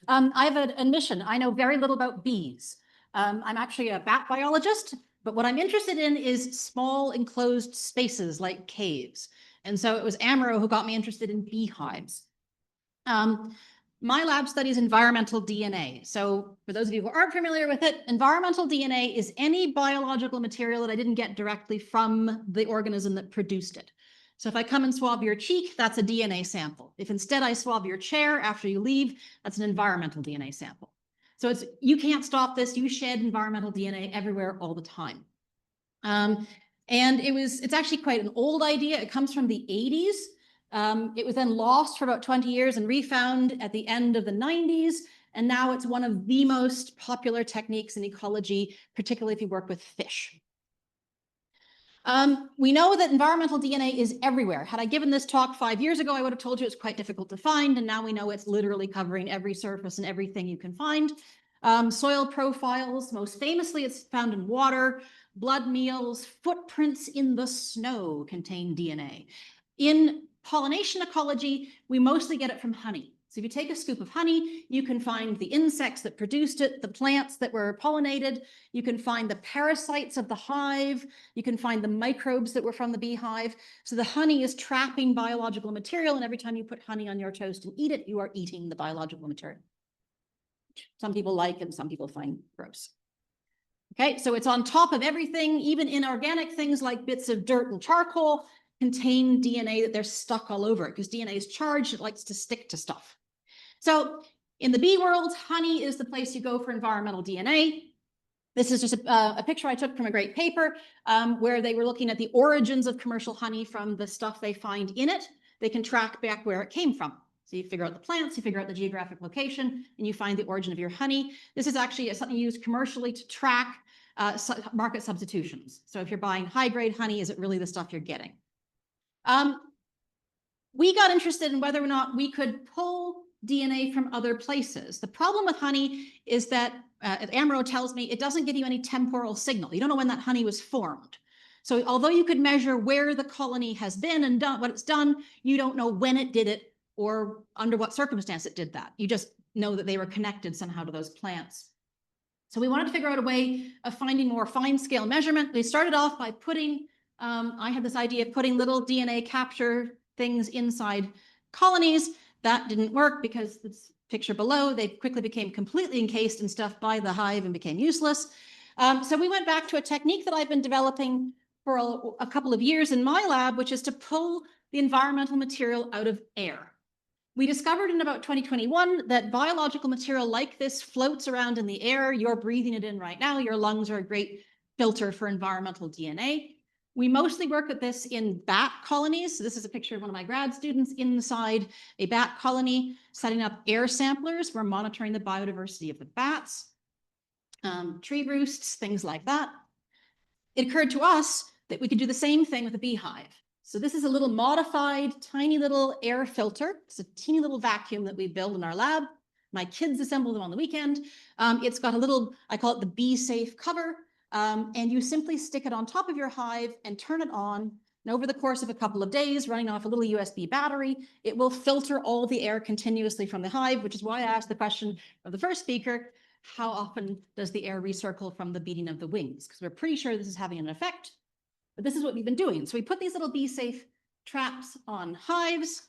I have an admission. I know very little about bees. I'm actually a bat biologist, but what I'm interested in is small enclosed spaces like caves. And so it was Amaro who got me interested in beehives. My lab studies environmental DNA. So for those of you who aren't familiar with it, environmental DNA is any biological material that I didn't get directly from the organism that produced it. So if I come and swab your cheek, that's a DNA sample. If instead I swab your chair after you leave, that's an environmental DNA sample. So you can't stop this. You shed environmental DNA everywhere all the time. And it's actually quite an old idea. It comes from the 80s. It was then lost for about 20 years and refound at the end of the 90s. And now it's one of the most popular techniques in ecology, particularly if you work with fish. We know that environmental DNA is everywhere. Had I given this talk 5 years ago, I would have told you it's quite difficult to find. And now we know it's literally covering every surface and everything you can find. Soil profiles, most famously, it's found in water. Blood meals, footprints in the snow contain DNA. In pollination ecology, we mostly get it from honey. So if you take a scoop of honey, you can find the insects that produced it, the plants that were pollinated, you can find the parasites of the hive, you can find the microbes that were from the beehive. So the honey is trapping biological material, and every time you put honey on your toast and eat it, you are eating the biological material. Some people like and some people find gross. Okay, so it's on top of everything. Even inorganic things like bits of dirt and charcoal contain DNA that they're stuck all over it because DNA is charged. It likes to stick to stuff. So in the bee world, honey is the place you go for environmental DNA. This is just a picture I took from a great paper where they were looking at the origins of commercial honey from the stuff they find in it. They can track back where it came from. So you figure out the plants, you figure out the geographic location, and you find the origin of your honey. This is actually something used commercially to track market substitutions. So if you're buying high-grade honey, is it really the stuff you're getting? We got interested in whether or not we could pull DNA from other places. The problem with honey is that, Amaro tells me, it doesn't give you any temporal signal. You don't know when that honey was formed. So although you could measure where the colony has been and done what it's done, you don't know when it did it or under what circumstance it did that. You just know that they were connected somehow to those plants. So we wanted to figure out a way of finding more fine-scale measurement. We started off by putting, I had this idea of putting little DNA capture things inside colonies. That didn't work because this picture below, they quickly became completely encased in stuff by the hive and became useless. So we went back to a technique that I've been developing for a couple of years in my lab, which is to pull the environmental material out of air. We discovered in about 2021 that biological material like this floats around in the air. You're breathing it in right now. Your lungs are a great filter for environmental DNA. We mostly work with this in bat colonies. So this is a picture of one of my grad students inside a bat colony, setting up air samplers. We're monitoring the biodiversity of the bats, tree roosts, things like that. It occurred to us that we could do the same thing with a beehive. So this is a little modified, tiny little air filter. It's a teeny little vacuum that we build in our lab. My kids assembled them on the weekend. It's got a little, I call it the bee safe cover. And you simply stick it on top of your hive and turn it on. And over the course of a couple of days, running off a little USB battery, it will filter all the air continuously from the hive, which is why I asked the question of the first speaker, how often does the air recircle from the beating of the wings? Because we're pretty sure this is having an effect. But this is what we've been doing. So we put these little bee-safe traps on hives.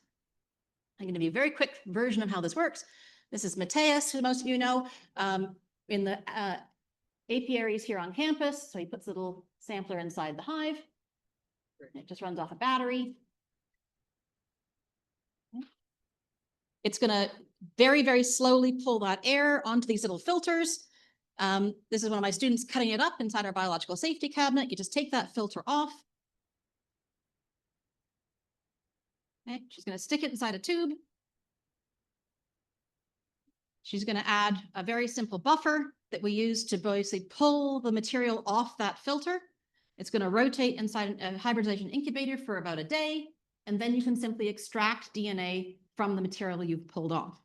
I'm going to be a very quick version of how this works. This is Mateus, who most of you know, in the apiaries here on campus. So he puts a little sampler inside the hive. It just runs off a battery. It's going to very, very slowly pull that air onto these little filters. This is one of my students cutting it up inside our biological safety cabinet. You just take that filter off. Okay, she's going to stick it inside a tube. She's going to add a very simple buffer that we use to basically pull the material off that filter. It's going to rotate inside a hybridization incubator for about a day, and then you can simply extract DNA from the material you've pulled off.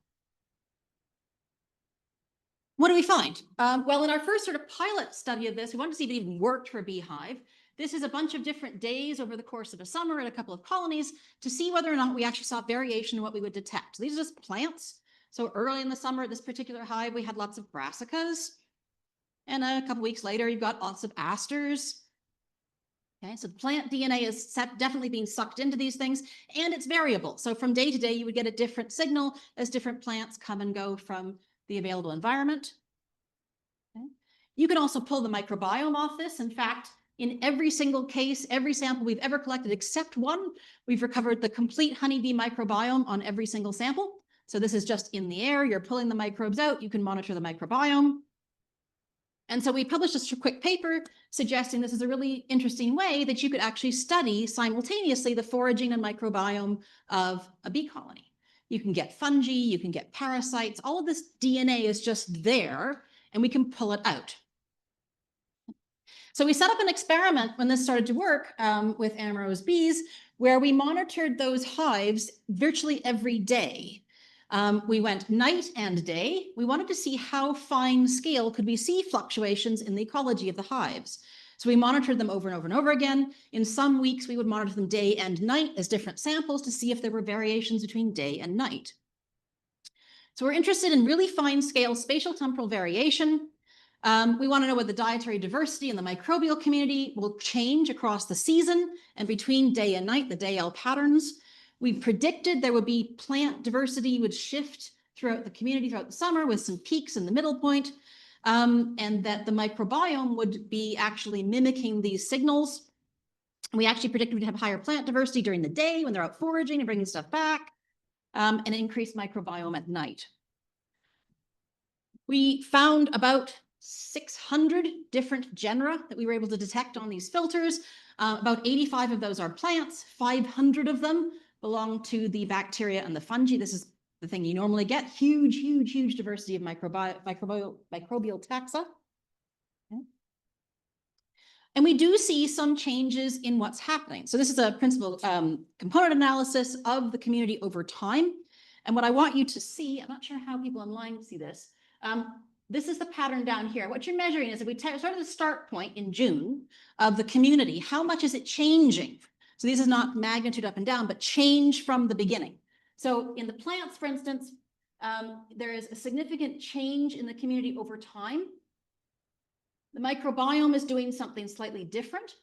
What do we find? Well, in our first sort of pilot study of this, we wanted to see if it even worked for a beehive. This is a bunch of different days over the course of a summer at a couple of colonies to see whether or not we actually saw variation in what we would detect. These are just plants. So early in the summer at this particular hive, we had lots of brassicas. And a couple weeks later, you've got lots of asters. Okay, so plant DNA is definitely being sucked into these things, and it's variable. So from day to day, you would get a different signal as different plants come and go from the available environment. Okay. You can also pull the microbiome off this. In fact, in every single case, every sample we've ever collected except one, we've recovered the complete honeybee microbiome on every single sample. So this is just in the air. You're pulling the microbes out. You can monitor the microbiome. And so we published a quick paper suggesting this is a really interesting way that you could actually study simultaneously the foraging and microbiome of a bee colony. You can get fungi, you can get parasites, all of this DNA is just there, and we can pull it out. So we set up an experiment when this started to work with Amro's bees, where we monitored those hives virtually every day. We went night and day. We wanted to see how fine scale could we see fluctuations in the ecology of the hives. So we monitored them over and over and over again. In some weeks, we would monitor them day and night as different samples to see if there were variations between day and night. So we're interested in really fine scale spatial temporal variation. We want to know whether the dietary diversity in the microbial community will change across the season and between day and night, the day-L patterns. We predicted there would be plant diversity would shift throughout the community throughout the summer with some peaks in the middle point, and that the microbiome would be actually mimicking these signals. We actually predicted we'd have higher plant diversity during the day when they're out foraging and bringing stuff back, and an increased microbiome at night. We found about 600 different genera that we were able to detect on these filters. About 85 of those are plants. 500 of them belong to the bacteria and the fungi. This is the thing you normally get. Huge, huge, huge diversity of microbial taxa. Okay. And we do see some changes in what's happening. So this is a principal component analysis of the community over time. And what I want you to see, I'm not sure how people online see this, this is the pattern down here. What you're measuring is if we start at the start point in June of the community, how much is it changing? So this is not magnitude up and down, but change from the beginning. So in the plants, for instance, there is a significant change in the community over time. The microbiome is doing something slightly different.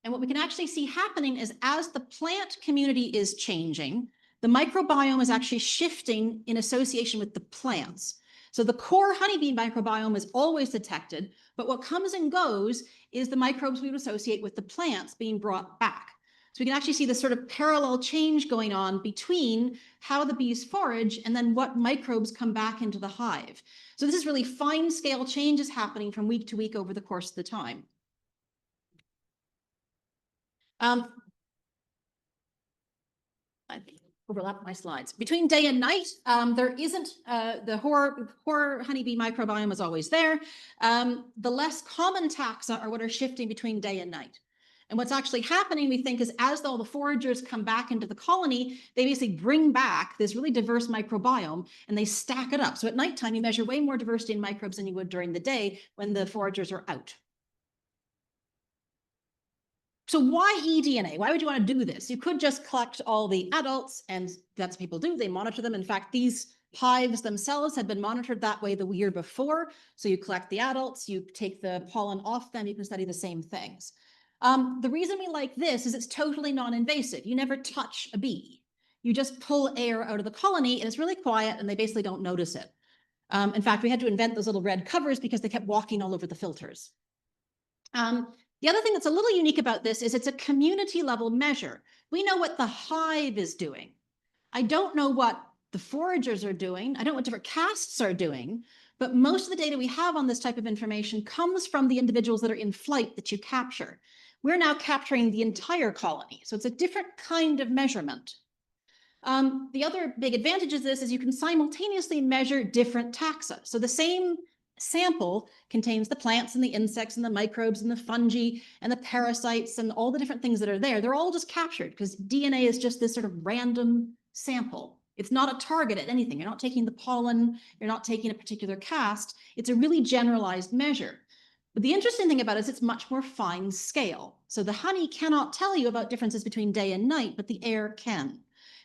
And what we can actually see happening is as the plant community is changing, the microbiome is actually shifting in association with the plants. So the core honeybee microbiome is always detected, but what comes and goes is the microbes we would associate with the plants being brought back. So we can actually see this sort of parallel change going on between how the bees forage and then what microbes come back into the hive. So this is really fine scale changes happening from week to week over the course of the time. I overlap my slides. Between day and night, there isn't, the core honeybee microbiome is always there. The less common taxa are what are shifting between day and night. And what's actually happening, we think, is as all the foragers come back into the colony, they basically bring back this really diverse microbiome and they stack it up. So at nighttime, you measure way more diversity in microbes than you would during the day when the foragers are out. So why eDNA? Why would you want to do this? You could just collect all the adults, and that's what people do. They monitor them. In fact, these hives themselves had been monitored that way the year before. So you collect the adults, you take the pollen off them, you can study the same things. The reason we like this is it's totally non-invasive. You never touch a bee. You just pull air out of the colony, and it's really quiet, and they basically don't notice it. In fact, we had to invent those little red covers because they kept walking all over the filters. The other thing that's a little unique about this is it's a community level measure. We know what the hive is doing. I don't know what the foragers are doing. I don't know what different castes are doing, but most of the data we have on this type of information comes from the individuals that are in flight that you capture. We're now capturing the entire colony, so it's a different kind of measurement. The other big advantage of this is you can simultaneously measure different taxa. So the same sample contains the plants and the insects and the microbes and the fungi and the parasites and all the different things that are there. They're all just captured because DNA is just this sort of random sample. It's not a target at anything. You're not taking the pollen. You're not taking a particular caste. It's a really generalized measure. But the interesting thing about it is it's much more fine scale. So the honey cannot tell you about differences between day and night, but the air can,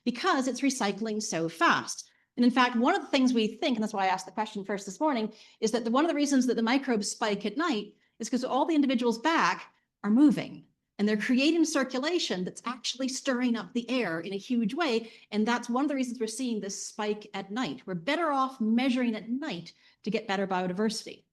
because it's recycling so fast. And in fact, one of the things we think, and that's why I asked the question first this morning, is that one of the reasons that the microbes spike at night is because all the individuals back are moving and they're creating circulation that's actually stirring up the air in a huge way. And that's one of the reasons we're seeing this spike at night. We're better off measuring at night to get better biodiversity.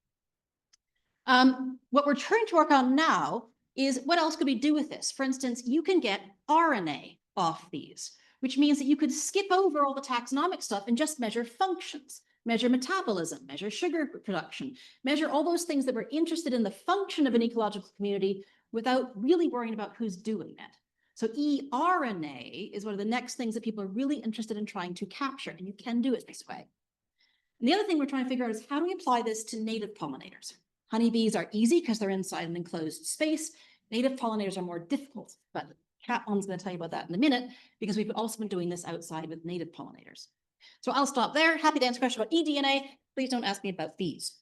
What we're trying to work on now is what else could we do with this? For instance, you can get RNA off these, which means that you could skip over all the taxonomic stuff and just measure functions, measure metabolism, measure sugar production, measure all those things that we're interested in the function of an ecological community without really worrying about who's doing it. So eRNA is one of the next things that people are really interested in trying to capture, and you can do it this way. And the other thing we're trying to figure out is how do we apply this to native pollinators? Honeybees are easy because they're inside an enclosed space. Native pollinators are more difficult, but Cat On's going to tell you about that in a minute, because we've also been doing this outside with native pollinators. So I'll stop there. Happy to answer questions about eDNA. Please don't ask me about fees.